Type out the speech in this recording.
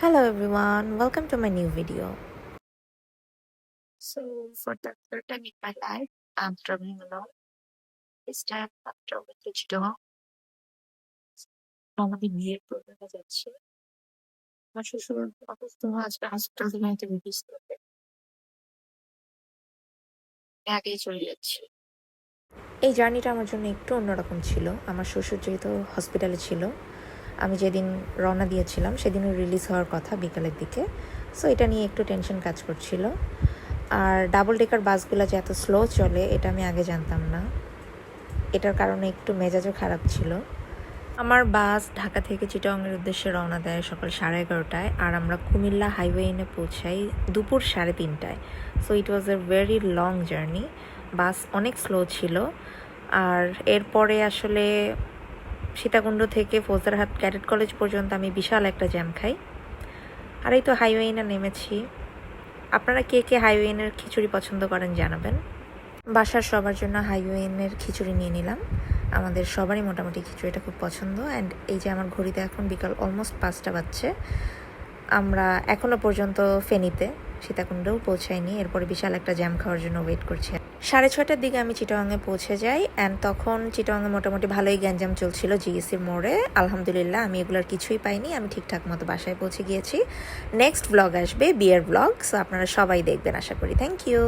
Hello everyone, welcome to my new video. So for the third time in my life, I'm traveling alone. This time I'm traveling to Chittagong. আমাদের বিয়ের প্রোগ্রামে যাচ্ছি। আমার শ্বশুর অসুস্থ আজকে হসপিটাল থেকে আমাকে রিলিজ করবে। আমি আগেই চলে যাচ্ছি। এই জার্নিটা আমার জন্য একটু অন্যরকম ছিল। আমার শ্বশুর যেহেতু হসপিটালে ছিল, আমি যেদিন রওনা দিয়েছিলাম সেদিনও রিলিজ হওয়ার কথা বিকালের দিকে। সো এটা নিয়ে একটু টেনশন কাজ করছিল। আর ডাবল ডেকার বাসগুলো যে এত স্লো চলে এটা আমি আগে জানতাম না। এটার কারণে একটু মেজাজও খারাপ ছিল। আমার বাস ঢাকা থেকে চিটাগংয়ের উদ্দেশ্যে রওনা দেয় সকাল 11:30টায়, আর আমরা কুমিল্লা হাইওয়ে এনে পৌঁছাই দুপুর 3:30টায়। So it was a very long journey. Bus অনেক স্লো ছিল। আর এরপরে আসলে সীতাকুণ্ড থেকে ফৌজদারহাট ক্যাডেট কলেজ পর্যন্ত আমি বিশাল একটা জ্যাম খাই। আর এই তো হাইওয়ে এনে নেমেছি। আপনারা কে কে হাইওয়ে এনের খিচুড়ি পছন্দ করেন জানাবেন। বাসার সবার জন্য হাইওয়ে এনের খিচুড়ি নিয়ে নিলাম। আমাদের সবারই মোটামুটি খিচুড়িটা খুব পছন্দ। অ্যান্ড এই যে আমার ঘড়িতে এখন বিকাল অলমোস্ট 5টা বাজছে। আমরা এখনও পর্যন্ত ফেনীতে সীতাকুণ্ডেও পৌঁছাইনি। এরপরে বিশাল একটা জ্যাম খাওয়ার জন্য ওয়েট করছি। 6:30টার দিকে আমি চিটাগাংয়ে পৌঁছে যাই। অ্যান্ড তখন চিটাগাংয়ে মোটামুটি ভালোই গ্যাঞ্জাম চলছিল জিএসির মোড়ে। আলহামদুলিল্লাহ আমি এগুলোর কিছুই পাইনি, আমি ঠিকঠাক মতো বাসায় পৌঁছে গিয়েছি। নেক্সট ব্লগ আসবে বিয়ের ব্লগ, সো আপনারা সবাই দেখবেন আশা করি। Thank you.